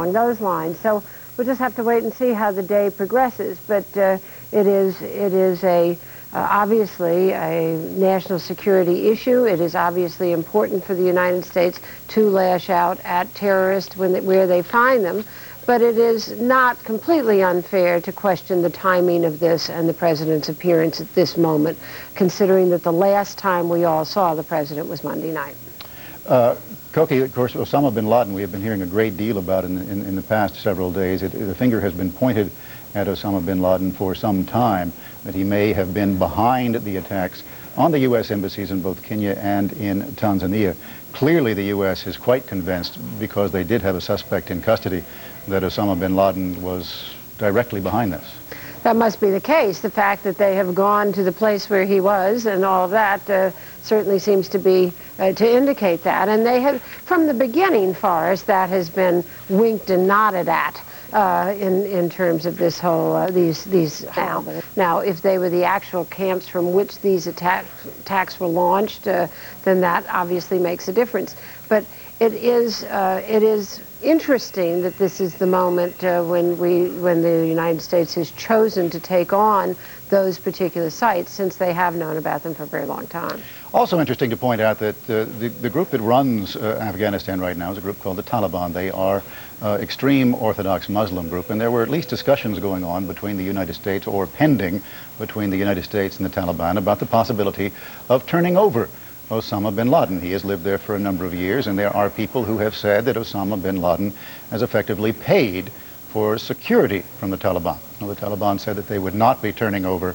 along those lines. So we'll just have to wait and see how the day progresses. But it is obviously a national security issue. It is obviously important for the United States to lash out at terrorists where they find them. But it is not completely unfair to question the timing of this and the president's appearance at this moment, considering that the last time we all saw the president was Monday night. Koki, of course, Osama bin Laden, we have been hearing a great deal about in the past several days. The finger has been pointed at Osama bin Laden for some time, that he may have been behind the attacks on the U.S. embassies in both Kenya and in Tanzania. Clearly, the U.S. is quite convinced, because they did have a suspect in custody, that Osama bin Laden was directly behind this. That must be the case. The fact that they have gone to the place where he was and all of that certainly seems to be to indicate that. And they have, from the beginning, Forrest, that has been winked and nodded at in terms of this whole these. Now, if they were the actual camps from which these attacks were launched, then that obviously makes a difference. But it is interesting that this is the moment when the United States has chosen to take on those particular sites, since they have known about them for a very long time. Also interesting to point out that the group that runs Afghanistan right now is a group called the Taliban. They are extreme Orthodox Muslim group, and there were at least discussions going on between the United States, or pending between the United States and the Taliban, about the possibility of turning over Osama bin Laden. He has lived there for a number of years, and there are people who have said that Osama bin Laden has effectively paid for security from the Taliban. Now, the Taliban said that they would not be turning over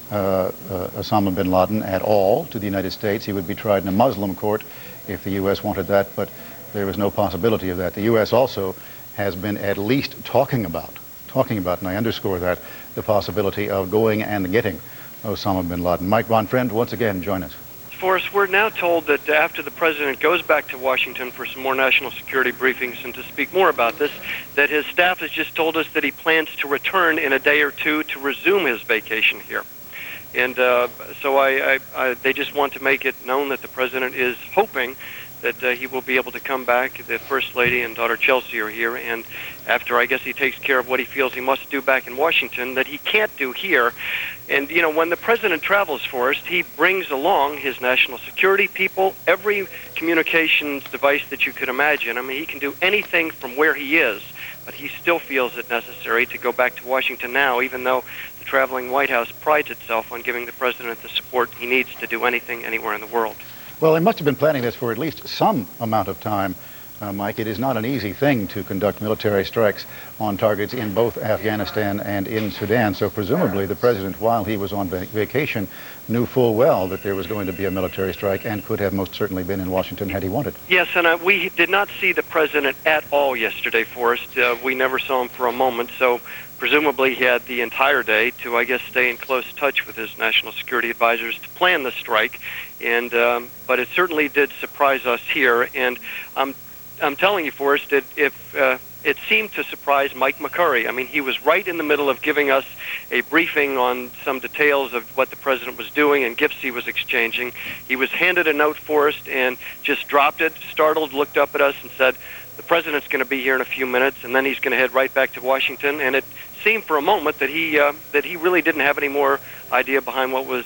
Osama bin Laden at all to the United States. He would be tried in a Muslim court if the U.S. wanted that, but there was no possibility of that. The U.S. also has been at least talking about, and I underscore that, the possibility of going and getting Osama bin Laden. Mike Von Friend, once again, join us. Forrest, we're now told that after the president goes back to Washington for some more national security briefings and to speak more about this, that his staff has just told us that he plans to return in a day or two to resume his vacation here. And so they just want to make it known that the president is hoping that he will be able to come back. The First Lady and daughter Chelsea are here, and after, I guess, he takes care of what he feels he must do back in Washington that he can't do here. And, you know, when the president travels, Forrest, he brings along his national security people, every communications device that you could imagine. I mean, he can do anything from where he is, but he still feels it necessary to go back to Washington now, even though the traveling White House prides itself on giving the president the support he needs to do anything anywhere in the world. Well, they must have been planning this for at least some amount of time, Mike. It is not an easy thing to conduct military strikes on targets in both Afghanistan and in Sudan. So presumably the president, while he was on vacation, knew full well that there was going to be a military strike, and could have most certainly been in Washington had he wanted. Yes, and we did not see the president at all yesterday, Forrest. We never saw him for a moment, so presumably he had the entire day to, I guess, stay in close touch with his national security advisors to plan the strike. And but it certainly did surprise us here. And I'm telling you, Forrest, it seemed to surprise Mike McCurry. I mean, he was right in the middle of giving us a briefing on some details of what the president was doing and gifts he was exchanging. He was handed a note, Forrest, and just dropped it, startled, looked up at us and said, "The president's going to be here in a few minutes, and then he's going to head right back to Washington." And it seemed for a moment that he really didn't have any more idea behind what was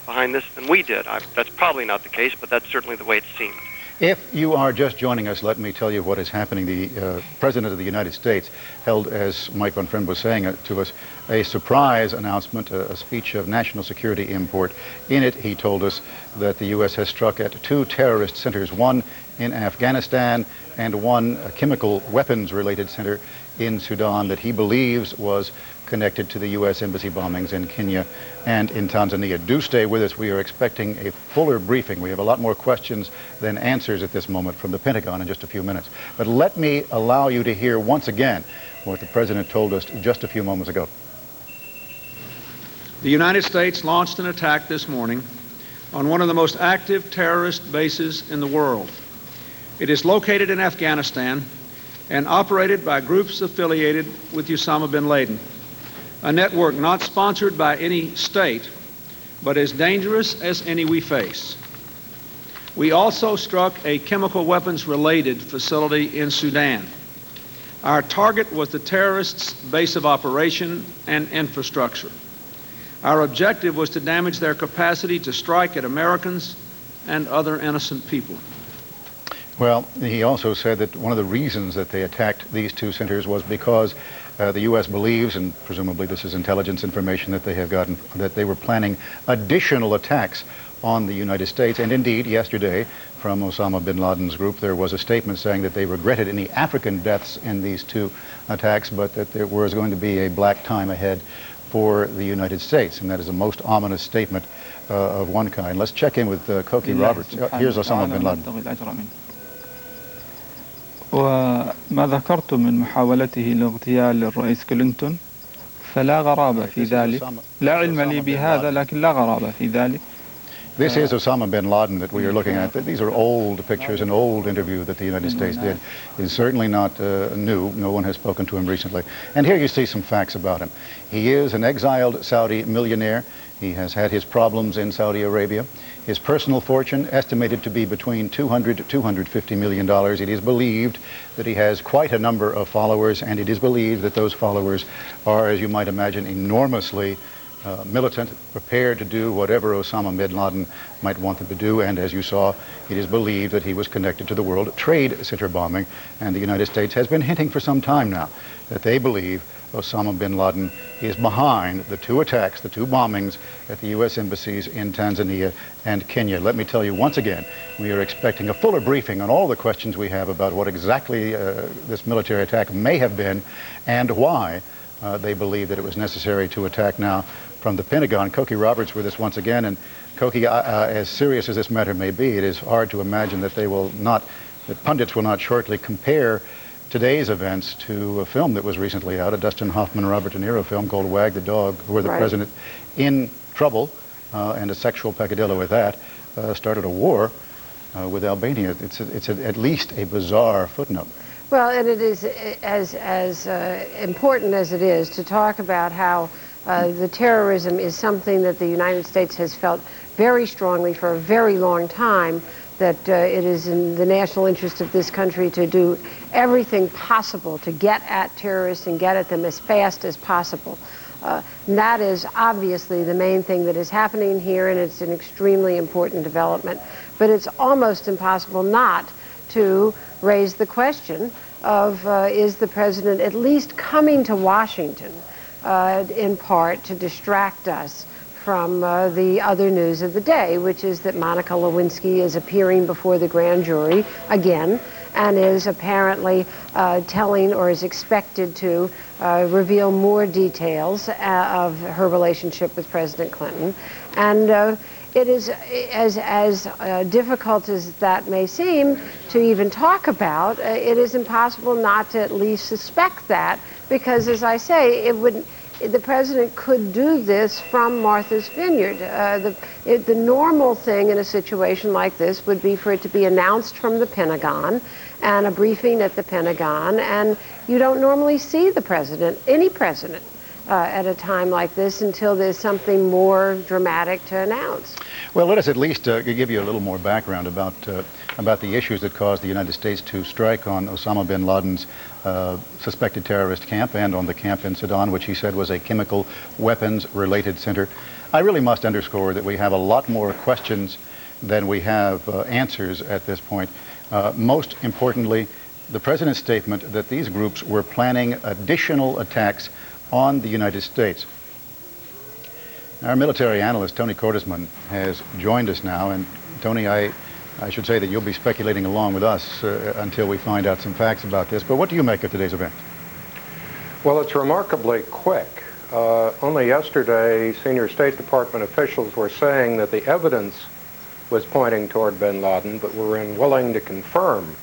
behind this than we did. That's probably not the case, but that's certainly the way it seemed. If you are just joining us, let me tell you what is happening. The President of the United States held, as Mike Von Friend was saying to us, a surprise announcement, a speech of national security import. In it, he told us that the U.S. has struck at 2 terrorist centers, one in Afghanistan and one chemical weapons-related center in Sudan that he believes was connected to the U.S. embassy bombings in Kenya and in Tanzania. Do stay with us. We are expecting a fuller briefing. We have a lot more questions than answers at this moment from the Pentagon in just a few minutes. But let me allow you to hear once again what the President told us just a few moments ago. The United States launched an attack this morning on one of the most active terrorist bases in the world. It is located in Afghanistan and operated by groups affiliated with Osama bin Laden, a network not sponsored by any state, but as dangerous as any we face. We also struck a chemical weapons-related facility in Sudan. Our target was the terrorists' base of operation and infrastructure. Our objective was to damage their capacity to strike at Americans and other innocent people. Well, he also said that one of the reasons that they attacked these two centers was because the U.S. believes, and presumably this is intelligence information that they have gotten, that they were planning additional attacks on the United States. And indeed, yesterday, from Osama bin Laden's group, there was a statement saying that they regretted any African deaths in these two attacks, but that there was going to be a black time ahead for the United States. And that is a most ominous statement of one kind. Let's check in with Koki Roberts. Here's Osama bin Laden. وما ذكرت من محاولته لاغتيال الرئيس كلينتون فلا غرابة في ذلك. لا علم لي بهذا لكن لا غرابة في ذلك. This is Osama bin Laden that we are looking at. These are old pictures, an old interview that the United States did. It's certainly not new. No one has spoken to him recently. And here you see some facts about him. He is an exiled Saudi millionaire. He has had his problems in Saudi Arabia. His personal fortune estimated to be between $200 to $250 million. It is believed that he has quite a number of followers, and it is believed that those followers are, as you might imagine, enormously militant, prepared to do whatever Osama bin Laden might want them to do. And as you saw, it is believed that he was connected to the World Trade Center bombing. And the United States has been hinting for some time now that they believe Osama bin Laden is behind the two attacks, the two bombings at the U.S. embassies in Tanzania and Kenya. Let me tell you once again, we are expecting a fuller briefing on all the questions we have about what exactly this military attack may have been and why they believe that it was necessary to attack now from the Pentagon. Koki Roberts with us once again. And Koki, as serious as this matter may be, it is hard to imagine that that pundits will not shortly compare today's events to a film that was recently out, a Dustin Hoffman, Robert De Niro film called Wag the Dog, where the president, in trouble and a sexual peccadillo with that, started a war with Albania. It's at least a bizarre footnote. Well, and it is as important as it is to talk about how the terrorism is something that the United States has felt very strongly for a very long time, that it is in the national interest of this country to do everything possible to get at terrorists and get at them as fast as possible. And that is obviously the main thing that is happening here, and it's an extremely important development. But it's almost impossible not to raise the question of is the president at least coming to Washington in part to distract us from the other news of the day, which is that Monica Lewinsky is appearing before the grand jury again and is apparently telling, or is expected to reveal more details of her relationship with President Clinton. And it is as difficult as that may seem to even talk about, it is impossible not to at least suspect that, because, as I say, the president could do this from Martha's Vineyard. The normal thing in a situation like this would be for it to be announced from the Pentagon and a briefing at the Pentagon, and you don't normally see the president, any president, at a time like this until there's something more dramatic to announce. Well, let us at least give you a little more background about the issues that caused the United States to strike on Osama bin Laden's suspected terrorist camp and on the camp in Sudan, which he said was a chemical weapons-related center. I really must underscore that we have a lot more questions than we have answers at this point. Most importantly, the president's statement that these groups were planning additional attacks on the United States. Our military analyst, Tony Cordesman, has joined us now. And Tony, I should say that you'll be speculating along with us until we find out some facts about this. But what do you make of today's event? Well, it's remarkably quick. Only yesterday, senior State Department officials were saying that the evidence was pointing toward bin Laden, but were unwilling to confirm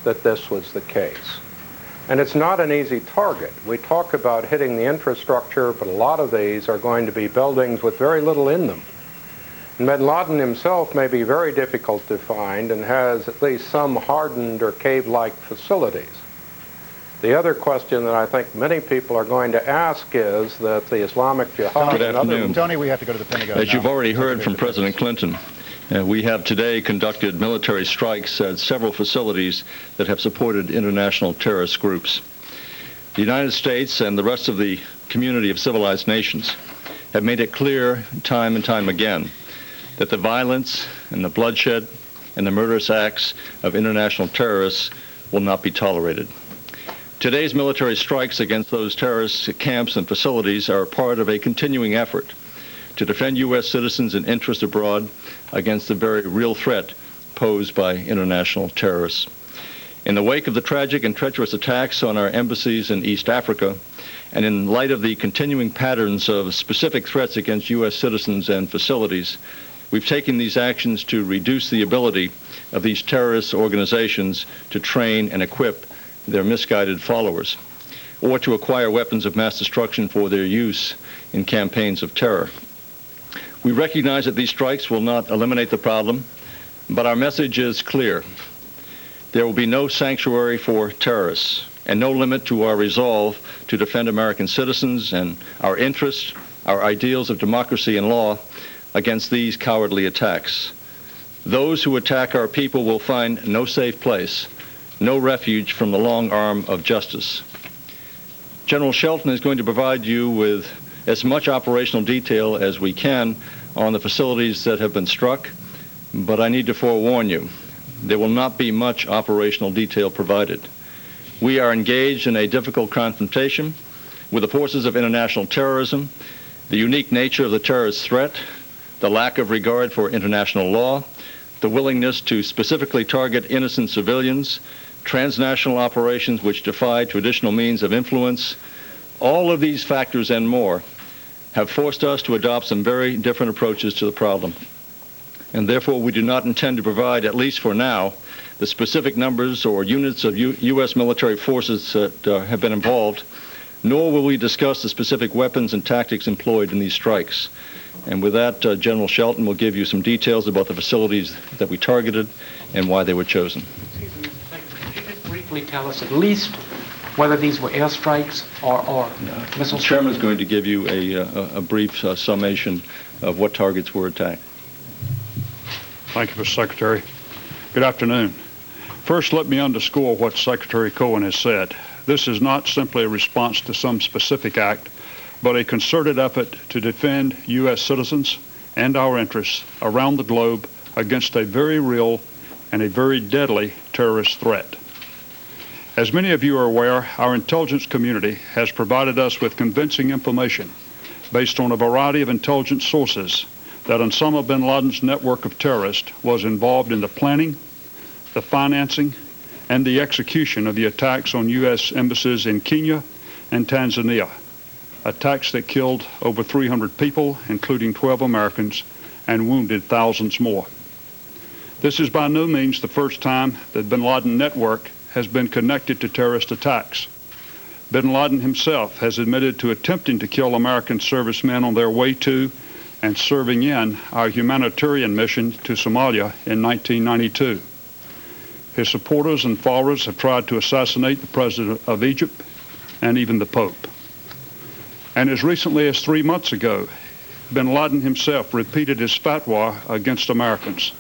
that this was the case. And it's not an easy target. We talk about hitting the infrastructure, but a lot of these are going to be buildings with very little in them. And bin Laden himself may be very difficult to find and has at least some hardened or cave-like facilities. The other question that I think many people are going to ask is that the Islamic Jihad... Good afternoon. Tony, we have to go to the Pentagon As now. you've already heard from President Clinton, we have today conducted military strikes at several facilities that have supported international terrorist groups. The United States and the rest of the community of civilized nations have made it clear time and time again that the violence and the bloodshed and the murderous acts of international terrorists will not be tolerated. Today's military strikes against those terrorist camps and facilities are part of a continuing effort to defend U.S. citizens and interests abroad against the very real threat posed by international terrorists. In the wake of the tragic and treacherous attacks on our embassies in East Africa, and in light of the continuing patterns of specific threats against U.S. citizens and facilities, we've taken these actions to reduce the ability of these terrorist organizations to train and equip their misguided followers, or to acquire weapons of mass destruction for their use in campaigns of terror. We recognize that these strikes will not eliminate the problem, but our message is clear. There will be no sanctuary for terrorists and no limit to our resolve to defend American citizens and our interests, our ideals of democracy and law against these cowardly attacks. Those who attack our people will find no safe place, no refuge from the long arm of justice. General Shelton is going to provide you with as much operational detail as we can on the facilities that have been struck, but I need to forewarn you, there will not be much operational detail provided. We are engaged in a difficult confrontation with the forces of international terrorism, the unique nature of the terrorist threat, the lack of regard for international law, the willingness to specifically target innocent civilians, transnational operations which defy traditional means of influence. All of these factors and more have forced us to adopt some very different approaches to the problem. And therefore, we do not intend to provide, at least for now, the specific numbers or units of U.S. military forces that have been involved, nor will we discuss the specific weapons and tactics employed in these strikes. And with that, General Shelton will give you some details about the facilities that we targeted and why they were chosen. Excuse me, Mr. Secretary, could you just briefly tell us at least whether these were airstrikes or missiles? The Chairman is going to give you a brief summation of what targets were attacked. Thank you, Mr. Secretary. Good afternoon. First, let me underscore what Secretary Cohen has said. This is not simply a response to some specific act, but a concerted effort to defend U.S. citizens and our interests around the globe against a very real and a very deadly terrorist threat. As many of you are aware, our intelligence community has provided us with convincing information based on a variety of intelligence sources that Osama bin Laden's network of terrorists was involved in the planning, the financing, and the execution of the attacks on U.S. embassies in Kenya and Tanzania, attacks that killed over 300 people, including 12 Americans, and wounded thousands more. This is by no means the first time that bin Laden network has been connected to terrorist attacks. Bin Laden himself has admitted to attempting to kill American servicemen on their way to and serving in our humanitarian mission to Somalia in 1992. His supporters and followers have tried to assassinate the President of Egypt and even the Pope. And as recently as 3 months ago, bin Laden himself repeated his fatwa against Americans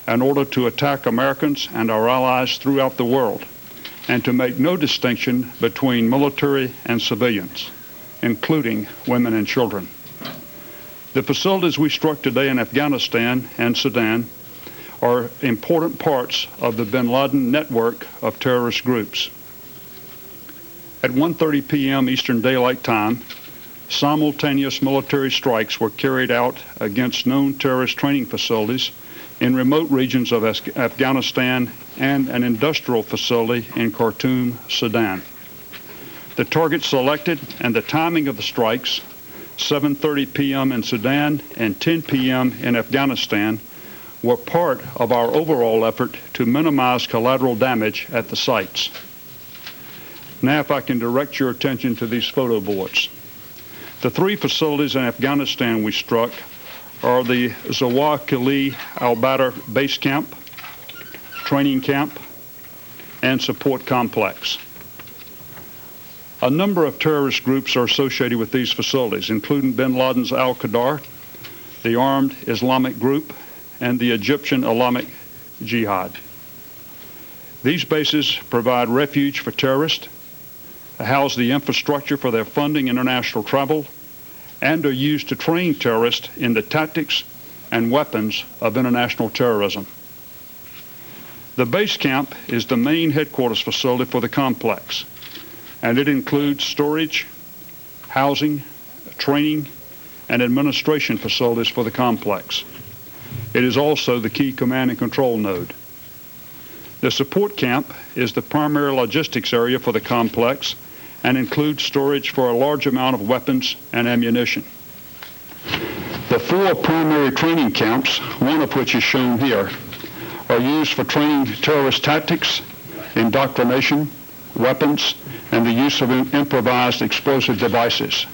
in order to attack Americans and our allies throughout the world, and to make no distinction between military and civilians, including women and children. The facilities we struck today in Afghanistan and Sudan are important parts of the bin Laden network of terrorist groups. At 1:30 p.m. Eastern Daylight Time, simultaneous military strikes were carried out against known terrorist training facilities in remote regions of Afghanistan and an industrial facility in Khartoum, Sudan. The targets selected and the timing of the strikes, 7:30 p.m. in Sudan and 10 p.m. in Afghanistan, were part of our overall effort to minimize collateral damage at the sites. Now, if I can direct your attention to these photo boards. The 3 facilities in Afghanistan we struck are the Zawahiri al-Badr Base Camp, Training Camp, and Support Complex. A number of terrorist groups are associated with these facilities, including bin Laden's Al-Qaeda, the Armed Islamic Group, and the Egyptian Islamic Jihad. These bases provide refuge for terrorists, house the infrastructure for their funding international travel, and are used to train terrorists in the tactics and weapons of international terrorism. The base camp is the main headquarters facility for the complex, and it includes storage, housing, training, and administration facilities for the complex. It is also the key command and control node. The support camp is the primary logistics area for the complex and includes storage for a large amount of weapons and ammunition. The 4 primary training camps, one of which is shown here, are used for training terrorist tactics, indoctrination, weapons, and the use of improvised explosive devices.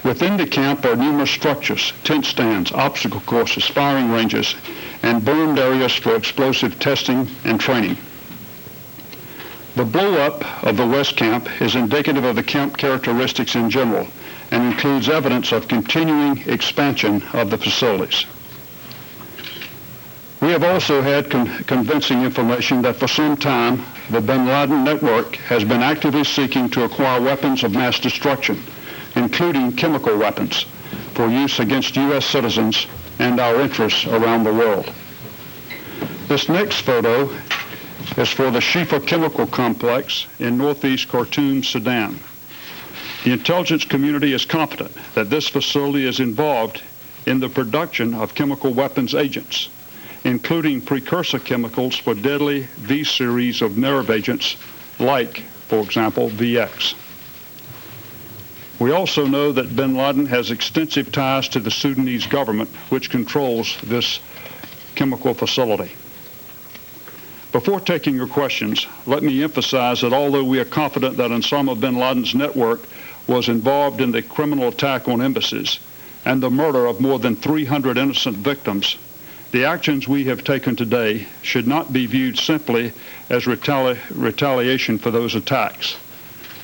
Within the camp are numerous structures, tent stands, obstacle courses, firing ranges, and burned areas for explosive testing and training. The blow-up of the West Camp is indicative of the camp characteristics in general and includes evidence of continuing expansion of the facilities. We have also had convincing information that for some time the bin Laden network has been actively seeking to acquire weapons of mass destruction, including chemical weapons, for use against U.S. citizens and our interests around the world. This next photo is for the Shifa Chemical Complex in northeast Khartoum, Sudan. The intelligence community is confident that this facility is involved in the production of chemical weapons agents, including precursor chemicals for deadly V-series of nerve agents like, for example, VX. We also know that bin Laden has extensive ties to the Sudanese government, which controls this chemical facility. Before taking your questions, let me emphasize that although we are confident that Osama bin Laden's network was involved in the criminal attack on embassies and the murder of more than 300 innocent victims, the actions we have taken today should not be viewed simply as retaliation for those attacks.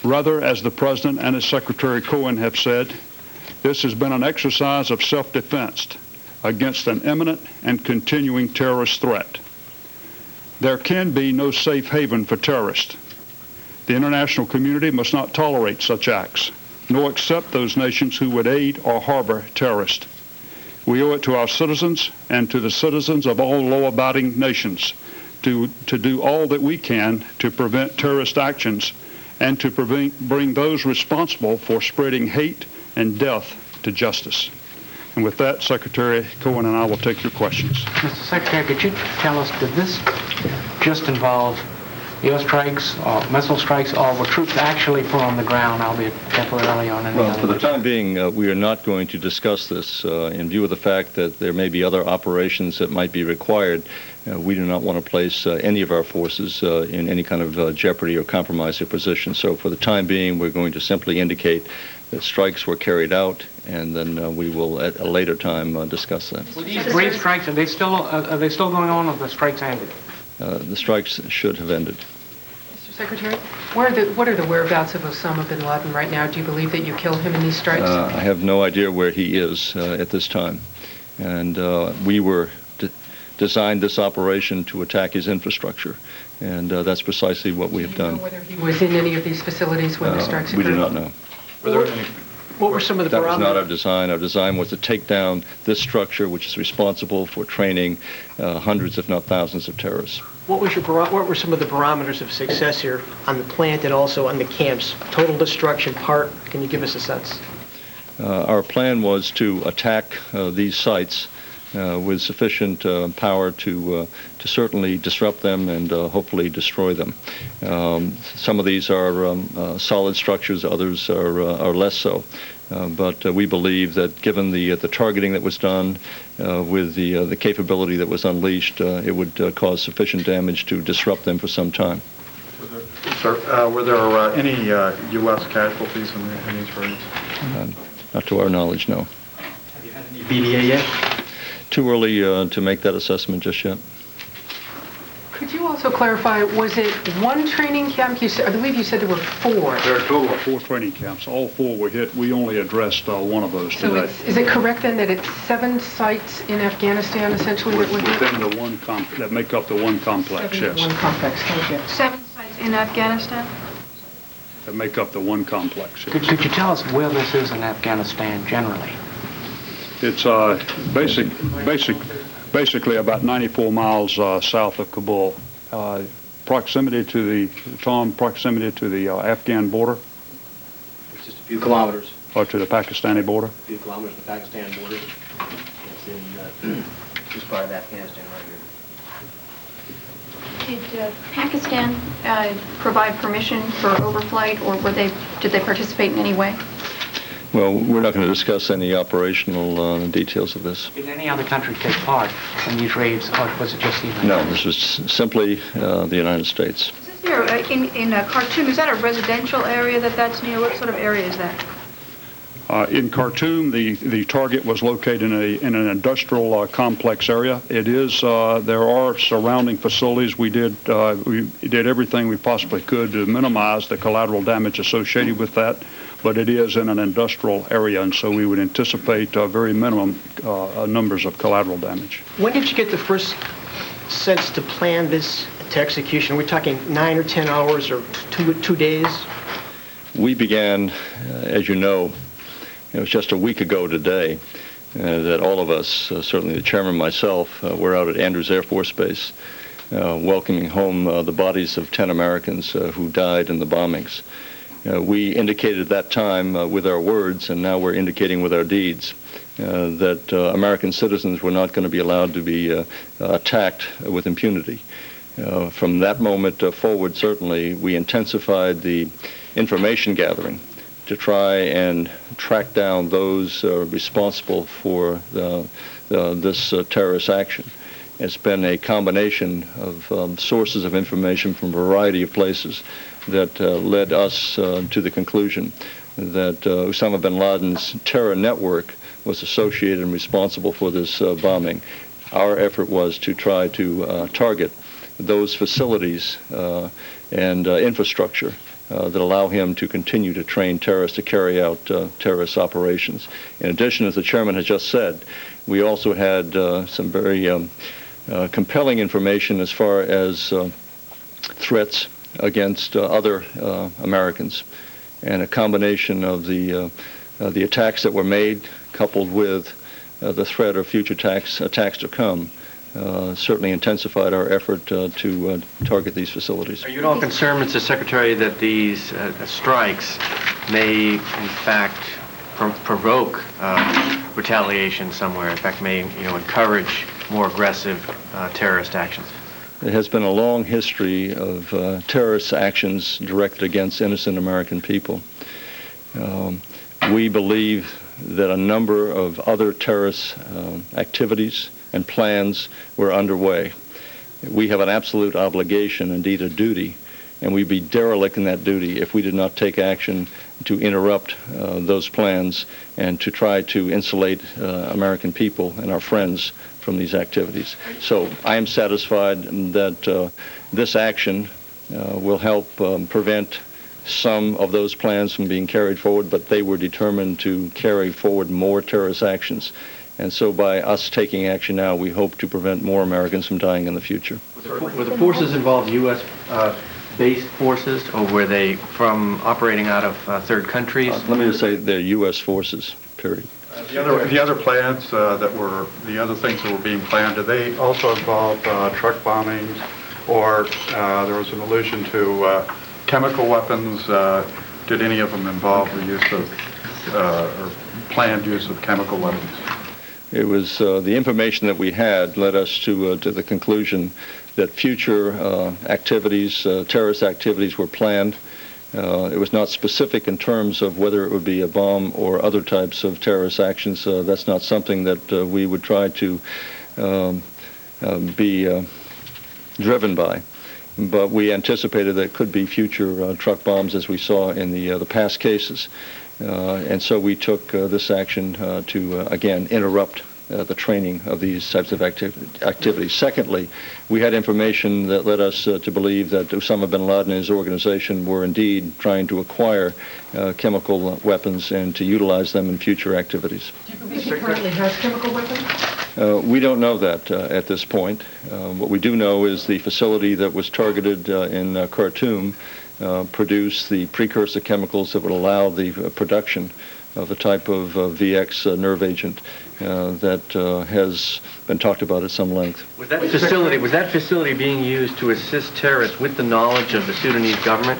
Rather, as the President and his Secretary Cohen have said, this has been an exercise of self-defense against an imminent and continuing terrorist threat. There can be no safe haven for terrorists. The international community must not tolerate such acts, nor accept those nations who would aid or harbor terrorists. We owe it to our citizens and to the citizens of all law-abiding nations to do all that we can to prevent terrorist actions and to bring those responsible for spreading hate and death to justice. And with that, Secretary Cohen and I will take your questions. Mr. Secretary, could you tell us, did this just involve airstrikes or missile strikes, or were troops actually put on the ground, albeit temporarily on any Well, for the time being, we are not going to discuss this in view of the fact that there may be other operations that might be required. We do not want to place any of our forces in any kind of jeopardy or compromise their position. So for the time being, we're going to simply indicate that strikes were carried out, and then we will at a later time discuss that. Were these brief strikes, are they still going on, or the strikes ended? The strikes should have ended. Mr. Secretary, what are the whereabouts of Osama bin Laden right now? Do you believe that you killed him in these strikes? I have no idea where he is at this time. And we were designed this operation to attack his infrastructure. And that's precisely what we have done. Do you know whether he was in any of these facilities when the strikes occurred? We do not know. What were some of the That was barometers? not our design. Our design was to take down this structure, which is responsible for training hundreds, if not thousands, of terrorists. What were some of the barometers of success here on the plant and also on the camps? Total destruction, part? Can you give us a sense? Our plan was to attack these sites with sufficient power to certainly disrupt them and hopefully destroy them. Some of these are solid structures, others are less so. But we believe that given the targeting that was done with the capability that was unleashed, it would cause sufficient damage to disrupt them for some time. Sir, were there any U.S. casualties in these raids? Not to our knowledge, no. Have you had any BDA yet? Too early to make that assessment just yet. Could you also clarify, was it one training camp? I believe you said there were 4. There are a total of 4 training camps. All 4 were hit. We only addressed one of those today. So is it correct then that it's 7 sites in Afghanistan essentially that were hit? Within the one that make up the one complex, 7 in yes. one complex, thank you. 7 sites in Afghanistan? that make up the one complex. Could you tell us where this is in Afghanistan generally? It's basically about 94 miles south of Kabul. Proximity to the Afghan border. It's just a few kilometers. Or to the Pakistani border. A few kilometers to the Pakistan border. It's in this part of Afghanistan right here. Did Pakistan provide permission for overflight, or did they participate in any way? Well, we're not going to discuss any operational details of this. Did any other country take part in these raids, or was it just the United States? No, this was simply the United States. Is this near, in Khartoum, is that a residential area that's near? What sort of area is that? In Khartoum, the target was located in an industrial complex area. It is there are surrounding facilities. We did everything we possibly could to minimize the collateral damage associated with that, but it is in an industrial area, and so we would anticipate very minimum numbers of collateral damage. When did you get the first sense to plan this to execution? Are we talking 9 or 10 hours or two days? We began, as you know, it was just a week ago today that all of us, certainly the chairman and myself, were out at Andrews Air Force Base welcoming home the bodies of 10 Americans who died in the bombings. We indicated at that time with our words, and now we're indicating with our deeds, that American citizens were not going to be allowed to be attacked with impunity. From that moment forward, certainly, we intensified the information gathering to try and track down those responsible for this terrorist action. It's been a combination of sources of information from a variety of places that led us to the conclusion that Osama bin Laden's terror network was associated and responsible for this bombing. Our effort was to try to target those facilities and infrastructure that allow him to continue to train terrorists to carry out terrorist operations. In addition, as the chairman has just said, we also had some very compelling information as far as threats against other Americans, and a combination of the attacks that were made, coupled with the threat of future attacks to come, certainly intensified our effort to target these facilities. Are you at all concerned, Mr. Secretary, that these strikes may, in fact, provoke retaliation somewhere? In fact, may encourage more aggressive terrorist actions? There has been a long history of terrorist actions directed against innocent American people. We believe that a number of other terrorist activities and plans were underway. We have an absolute obligation, indeed a duty, and we'd be derelict in that duty if we did not take action to interrupt those plans and to try to insulate American people and our friends from these activities. So I am satisfied that this action will help prevent some of those plans from being carried forward, but they were determined to carry forward more terrorist actions. And so by us taking action now, we hope to prevent more Americans from dying in the future. Were the forces involved U.S. based forces, or were they from operating out of third countries? Let me just say they're U.S. forces, period. The other plans the other things that were being planned, did they also involve truck bombings, or there was an allusion to chemical weapons? Did any of them involve the use of, or planned use of chemical weapons? It was the information that we had led us to the conclusion that future activities, terrorist activities, were planned. It was not specific in terms of whether it would be a bomb or other types of terrorist actions. That's not something that we would try to be driven by. But we anticipated that it could be future truck bombs, as we saw in the past cases. And so we took this action to, again, interrupt the training of these types of activities. Secondly, we had information that led us to believe that Osama bin Laden and his organization were indeed trying to acquire chemical weapons and to utilize them in future activities. Do you believe he currently has chemical weapons? We don't know that at this point. What we do know is the facility that was targeted in Khartoum produce the precursor chemicals that would allow the production of the type of VX nerve agent that has been talked about at some length. Was that facility being used to assist terrorists with the knowledge of the Sudanese government?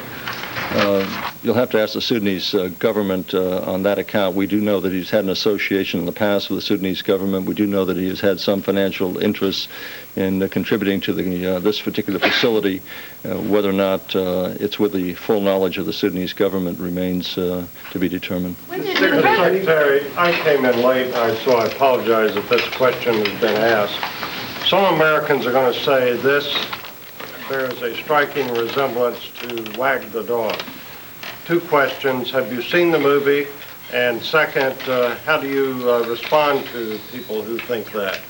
You'll have to ask the Sudanese government on that account. We do know that he's had an association in the past with the Sudanese government. We do know that he has had some financial interests in contributing to this particular facility. Whether or not it's with the full knowledge of the Sudanese government remains to be determined. Mr. Secretary, I came in late, so I apologize if this question has been asked. Some Americans are going to say there is a striking resemblance to Wag the Dog. Two questions. Have you seen the movie? And second, how do you respond to people who think that?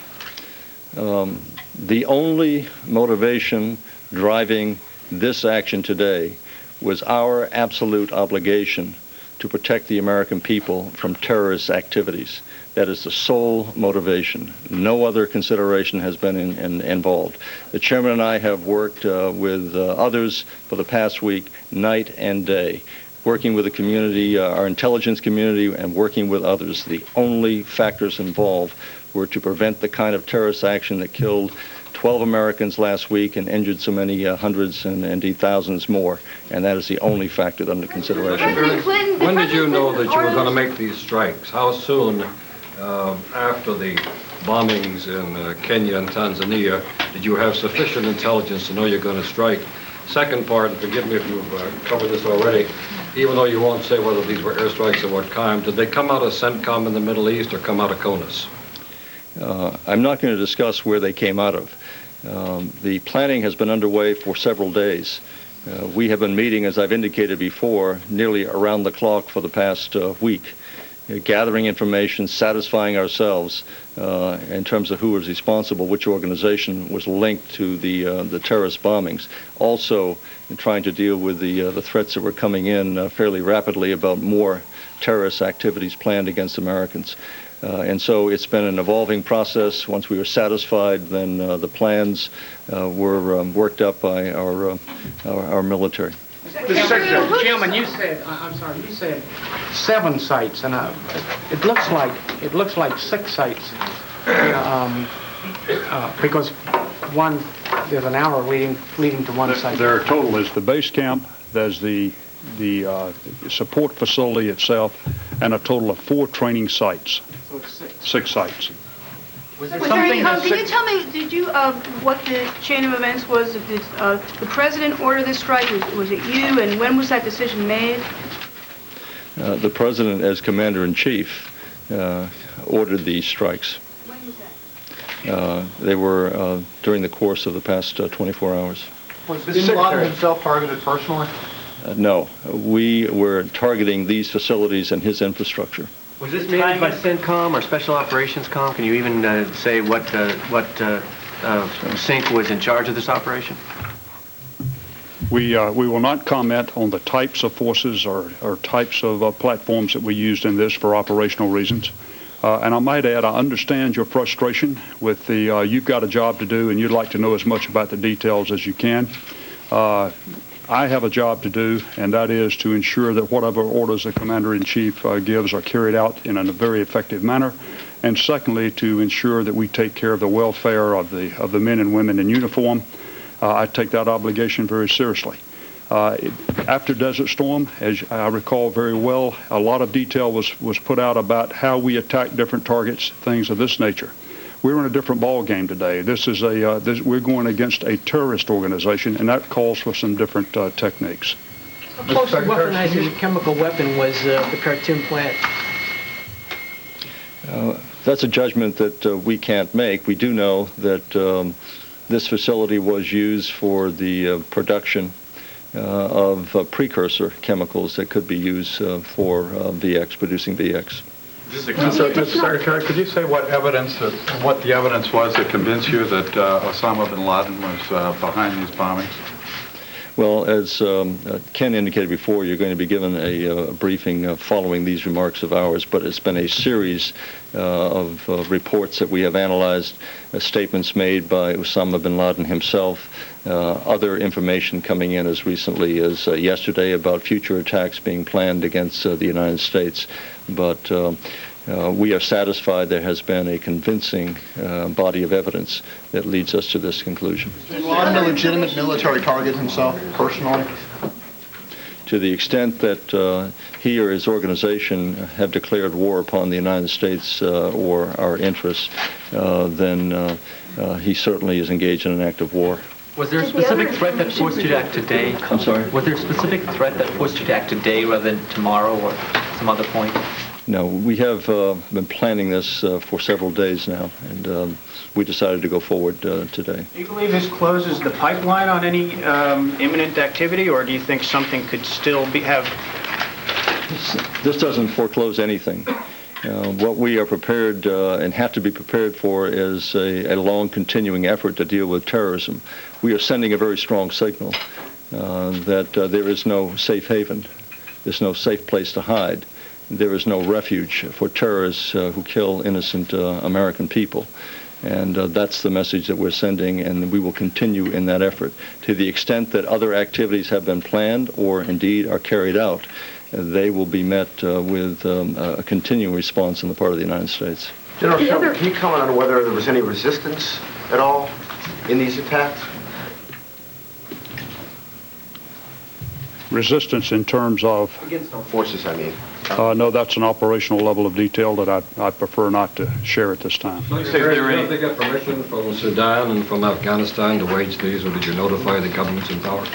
The only motivation driving this action today was our absolute obligation to protect the American people from terrorist activities. That is the sole motivation. No other consideration has been involved. The chairman and I have worked with others for the past week, night and day, working with the community, our intelligence community, and working with others. The only factors involved were to prevent the kind of terrorist action that killed 12 Americans last week and injured so many hundreds and indeed thousands more, and that is the only factor under consideration. When did you know that you were going to make these strikes? How soon after the bombings in Kenya and Tanzania did you have sufficient intelligence to know you're going to strike? Second part, and forgive me if you've covered this already, even though you won't say whether these were airstrikes or what kind, did they come out of CENTCOM in the Middle East or come out of CONUS? I'm not going to discuss where they came out of. The planning has been underway for several days. We have been meeting, as I've indicated before, nearly around the clock for the past week, gathering information, satisfying ourselves in terms of who was responsible, which organization was linked to the terrorist bombings. Also, trying to deal with the threats that were coming in fairly rapidly about more terrorist activities planned against Americans. And so it's been an evolving process. Once we were satisfied, then the plans were worked up by our military. Mr. Chairman, you said, you said 7 sites, and it looks like 6 sites, because there's an arrow leading to one site. Their total is the base camp, there's the support facility itself, and a total of 4 training sites. So it's 6. 6 sites. Was there something? Can you tell me? Did you what the chain of events was? Did the president order this strike? Was it you? And when was that decision made? The president, as commander-in-chief, ordered these strikes. When was that? They were during the course of the past 24 hours. Was bin Laden himself targeted personally? No, we were targeting these facilities and his infrastructure. Was this managed by CENTCOM or Special Operations Com? Can you even say what SYNC was in charge of this operation? We will not comment on the types of forces or types of platforms that we used in this for operational reasons. And I might add, I understand your frustration with you've got a job to do and you'd like to know as much about the details as you can. I have a job to do, and that is to ensure that whatever orders the Commander-in-Chief gives are carried out in a very effective manner, and secondly, to ensure that we take care of the welfare of the men and women in uniform. I take that obligation very seriously. After Desert Storm, as I recall very well, a lot of detail was put out about how we attack different targets, things of this nature. We're in a different ball game today. This is we're going against a terrorist organization, and that calls for some different techniques. How close to weaponizing a chemical weapon was the Khartoum plant? That's a judgment that we can't make. We do know that this facility was used for the production of precursor chemicals that could be used for VX, producing VX. Mr. Secretary, could you say what the evidence was that convinced you that Osama bin Laden was behind these bombings? Well, as Ken indicated before, you're going to be given a briefing following these remarks of ours, but it's been a series of reports that we have analyzed, statements made by Osama bin Laden himself, other information coming in as recently as yesterday about future attacks being planned against the United States. But we are satisfied there has been a convincing body of evidence that leads us to this conclusion. Is bin Laden a legitimate military target himself, personally? To the extent that he or his organization have declared war upon the United States or our interests, then he certainly is engaged in an act of war. Was there a specific threat that forced you to act today? I'm sorry? Was there a specific threat that forced you to act today rather than tomorrow or some other point? No, we have been planning this for several days now, and we decided to go forward today. Do you believe this closes the pipeline on any imminent activity, or do you think something could still have... This doesn't foreclose anything. What we are prepared and have to be prepared for is a long continuing effort to deal with terrorism. We are sending a very strong signal that there is no safe haven. There's no safe place to hide. There is no refuge for terrorists who kill innocent American people. And that's the message that we're sending, and we will continue in that effort. To the extent that other activities have been planned or indeed are carried out, they will be met with a continuing response on the part of the United States. General Shelton, can you comment on whether there was any resistance at all in these attacks? Resistance in terms of... Against our forces, I mean. No, that's an operational level of detail that I prefer not to share at this time. Did they get permission from Sudan and from Afghanistan to wage these, or did you notify the governments in power?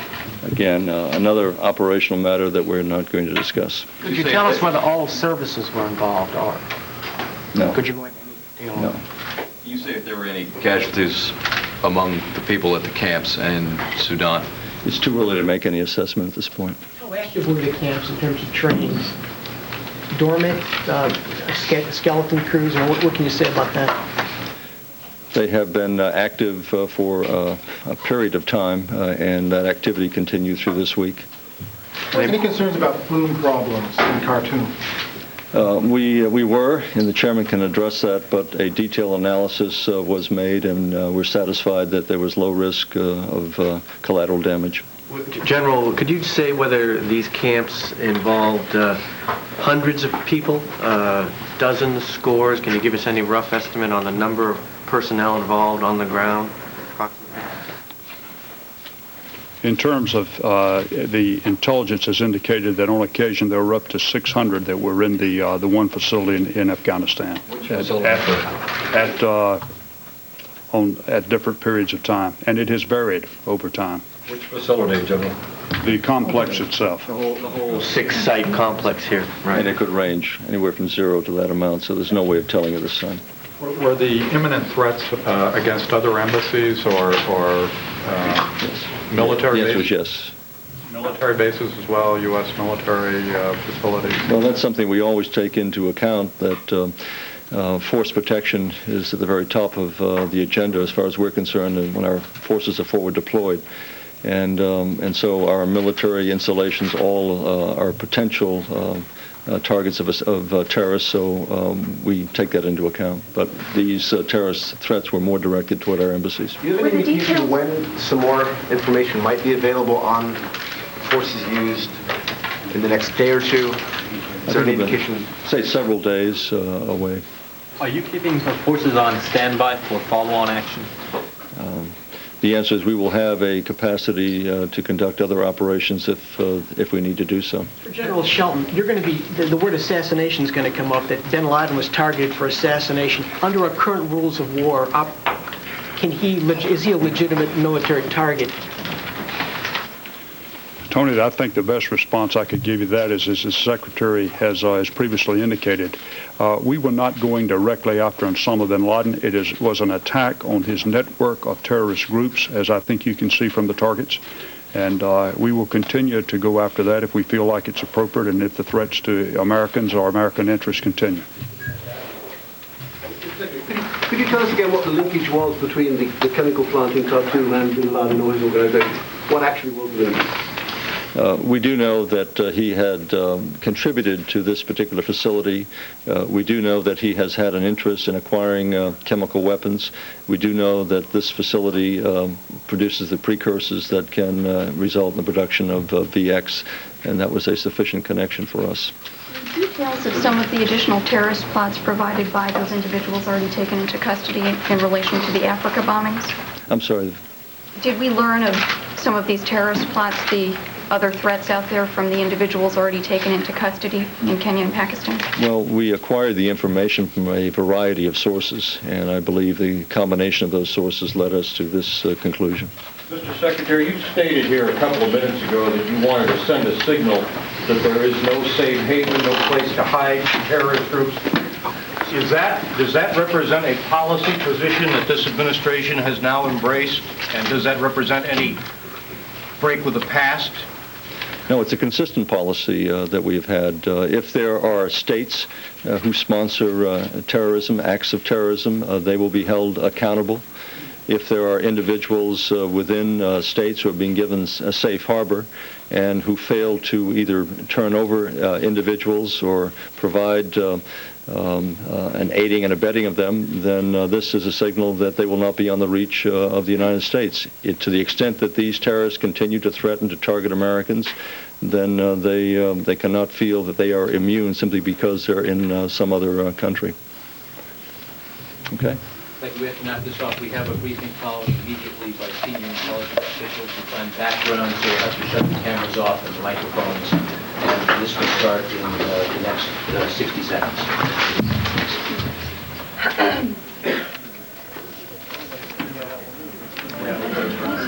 Again, another operational matter that we're not going to discuss. Could you tell us whether all services were involved, or no? Could you go into any detail? No. Can you say if there were any casualties among the people at the camps in Sudan? It's too early to make any assessment at this point. How active were the camps in terms of training? Dormant, skeleton crews, or what can you say about that? They have been active for a period of time, and that activity continued through this week. Any concerns about plume problems in Khartoum? We were, and the chairman can address that, but a detailed analysis was made, and we're satisfied that there was low risk of collateral damage. General, could you say whether these camps involved hundreds of people, dozens, scores? Can you give us any rough estimate on the number of personnel involved on the ground? In terms of the intelligence has indicated that on occasion there were up to 600 that were in the one facility in Afghanistan at different periods of time, and it has varied over time. Which facility, General? The complex itself. The whole six-site complex here, right? And it could range anywhere from 0 to that amount, so there's no way of telling at this time. Were the imminent threats against other embassies or military bases? The answer is yes. Military bases as well, U.S. military facilities? Well, that's something we always take into account, that force protection is at the very top of the agenda as far as we're concerned, and when our forces are forward deployed. And so our military installations all are potential targets of terrorists, so we take that into account. But these terrorist threats were more directed toward our embassies. Do you have any indication when some more information might be available on forces used in the next day or two? Is there any indication? Say several days away. Are you keeping the forces on standby for follow-on action? The answer is we will have a capacity to conduct other operations if we need to do so. General Shelton, you're going to be, the word assassination is going to come up, that bin Laden was targeted for assassination. Under our current rules of war, is he a legitimate military target? Tony, I think the best response I could give you that is, as the Secretary has previously indicated, we were not going directly after Osama bin Laden. It was an attack on his network of terrorist groups, as I think you can see from the targets. And we will continue to go after that if we feel like it's appropriate and if the threats to Americans or American interests continue. Could you tell us again what the linkage was between the chemical plant in Khartoum and bin Laden or his organization? what actually will believe? We do know that he had contributed to this particular facility. We do know that he has had an interest in acquiring chemical weapons. We do know that this facility produces the precursors that can result in the production of VX, and that was a sufficient connection for us. Details of some of the additional terrorist plots provided by those individuals already taken into custody in relation to the Africa bombings? I'm sorry. Did we learn of some of these terrorist plots, the other threats out there from the individuals already taken into custody in Kenya and Pakistan? Well, we acquired the information from a variety of sources, and I believe the combination of those sources led us to this conclusion. Mr. Secretary, you stated here a couple of minutes ago that you wanted to send a signal that there is no safe haven, no place to hide for terrorist groups. Does that represent a policy position that this administration has now embraced? And does that represent any break with the past? No, it's a consistent policy that we've had. If there are states who sponsor terrorism, acts of terrorism, they will be held accountable. If there are individuals within states who are being given a safe harbor and who fail to either turn over individuals or provide an aiding and abetting of them, then this is a signal that they will not be on the reach of the United States. To the extent that these terrorists continue to threaten to target Americans, then they cannot feel that they are immune simply because they're in some other country. Okay. Thank you. We have to knock this off. We have a briefing followed immediately by senior intelligence officials who find background, so we'll have to shut the cameras off and the microphones. And this will start in the next 60 seconds.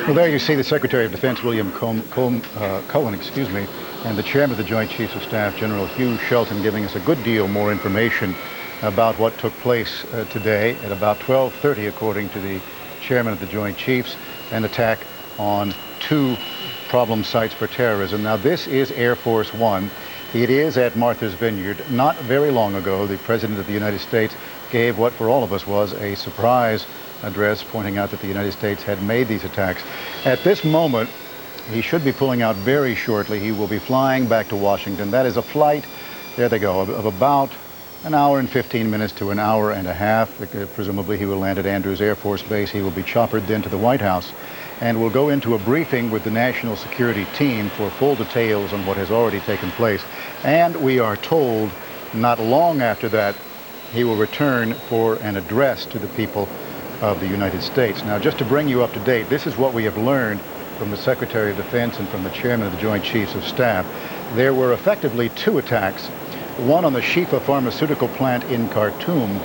Well, there you see the Secretary of Defense, William Cohen, and the Chairman of the Joint Chiefs of Staff, General Hugh Shelton, giving us a good deal more information about what took place today at about 12:30, according to the Chairman of the Joint Chiefs, an attack on 2 problem sites for terrorism. Now, this is Air Force One. It is at Martha's Vineyard. Not very long ago, the President of the United States gave what for all of us was a surprise address, pointing out that the United States had made these attacks. At this moment, he should be pulling out very shortly. He will be flying back to Washington. That is a flight, there they go, of about an hour and 15 minutes to an hour and a half. Presumably he will land at Andrews Air Force Base. He will be choppered then to the White House and will go into a briefing with the National Security Team for full details on what has already taken place. And we are told not long after that he will return for an address to the people of the United States. Now, just to bring you up to date, this is what we have learned from the Secretary of Defense and from the Chairman of the Joint Chiefs of Staff. There were effectively 2 attacks, one on the Shifa pharmaceutical plant in Khartoum,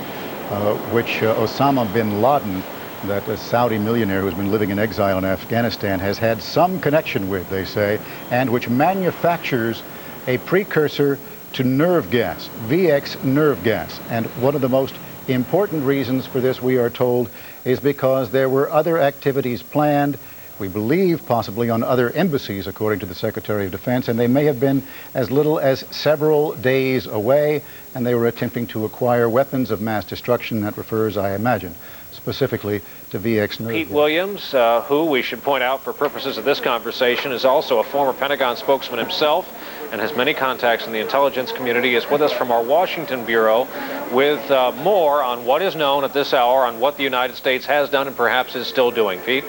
which Osama bin Laden, that Saudi millionaire who's been living in exile in Afghanistan, has had some connection with, they say, and which manufactures a precursor to nerve gas, VX nerve gas. And one of the most important reasons for this, we are told, is because there were other activities planned, we believe possibly on other embassies, according to the Secretary of Defense, and they may have been as little as several days away, and they were attempting to acquire weapons of mass destruction. That refers, I imagine, specifically to VX nerve Pete gas. Williams, who we should point out for purposes of this conversation is also a former Pentagon spokesman himself and has many contacts in the intelligence community, is with us from our Washington Bureau with more on what is known at this hour on what the United States has done and perhaps is still doing. Pete?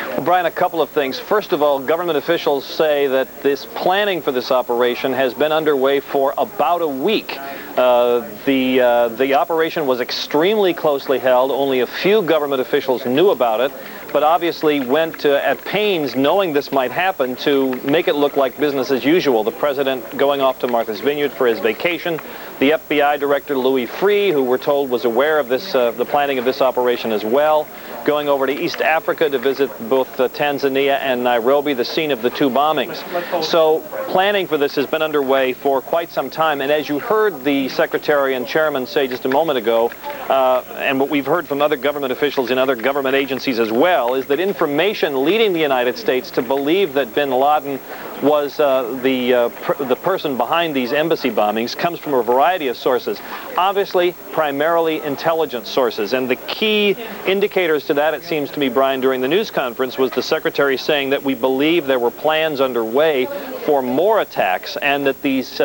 Well, Brian, a couple of things. First of all, government officials say that this planning for this operation has been underway for about a week. The operation was extremely closely held. Only a few government officials knew about it, but obviously went at pains, knowing this might happen, to make it look like business as usual. The president going off to Martha's Vineyard for his vacation. The FBI director, Louis Freeh, who we're told was aware of this, the planning of this operation as well, going over to East Africa to visit both Tanzania and Nairobi, the scene of the 2 bombings. So planning for this has been underway for quite some time, and as you heard the Secretary and Chairman say just a moment ago, and what we've heard from other government officials in other government agencies as well, is that information leading the United States to believe that bin Laden was the person behind these embassy bombings comes from a variety of sources, obviously primarily intelligence sources. And the key indicators to that, it seems to me, Brian, during the news conference was the Secretary saying that we believe there were plans underway for more attacks and that these,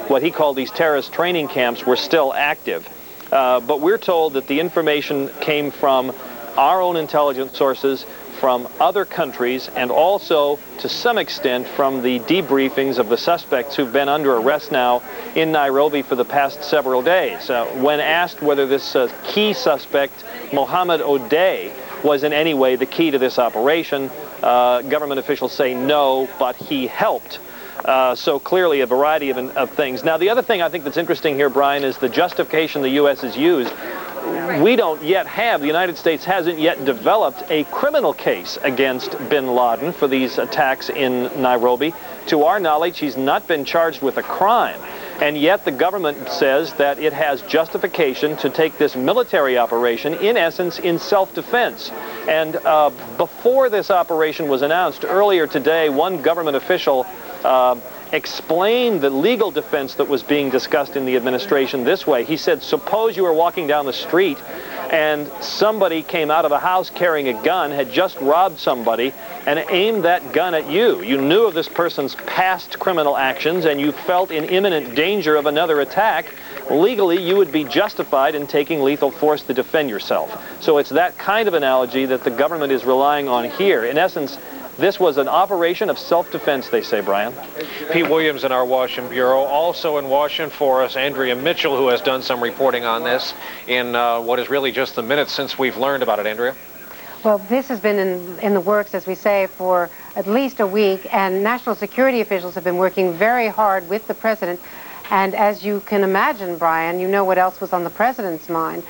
what he called these terrorist training camps, were still active. But we're told that the information came from our own intelligence sources, from other countries, and also to some extent from the debriefings of the suspects who've been under arrest now in Nairobi for the past several days. When asked whether this key suspect, Mohammed O'Day, was in any way the key to this operation, government officials say no, but he helped. So clearly a variety of things. Now, the other thing I think that's interesting here, Brian, is the justification the U.S. has used. We don't yet have, the United States hasn't yet developed a criminal case against bin Laden for these attacks in Nairobi. To our knowledge, he's not been charged with a crime. And yet the government says that it has justification to take this military operation, in essence, in self-defense. And before this operation was announced earlier today, one government official explained the legal defense that was being discussed in the administration this way. He said, suppose you were walking down the street and somebody came out of a house carrying a gun, had just robbed somebody, and aimed that gun at you. You knew of this person's past criminal actions and you felt in imminent danger of another attack. Legally, you would be justified in taking lethal force to defend yourself. So it's that kind of analogy that the government is relying on here. In essence, this was an operation of self-defense, they say, Brian. Pete Williams in our Washington Bureau. Also in Washington for us, Andrea Mitchell, who has done some reporting on this in what is really just the minutes since we've learned about it. Andrea? Well, this has been in the works, as we say, for at least a week, and national security officials have been working very hard with the president. And as you can imagine, Brian, you know what else was on the president's mind.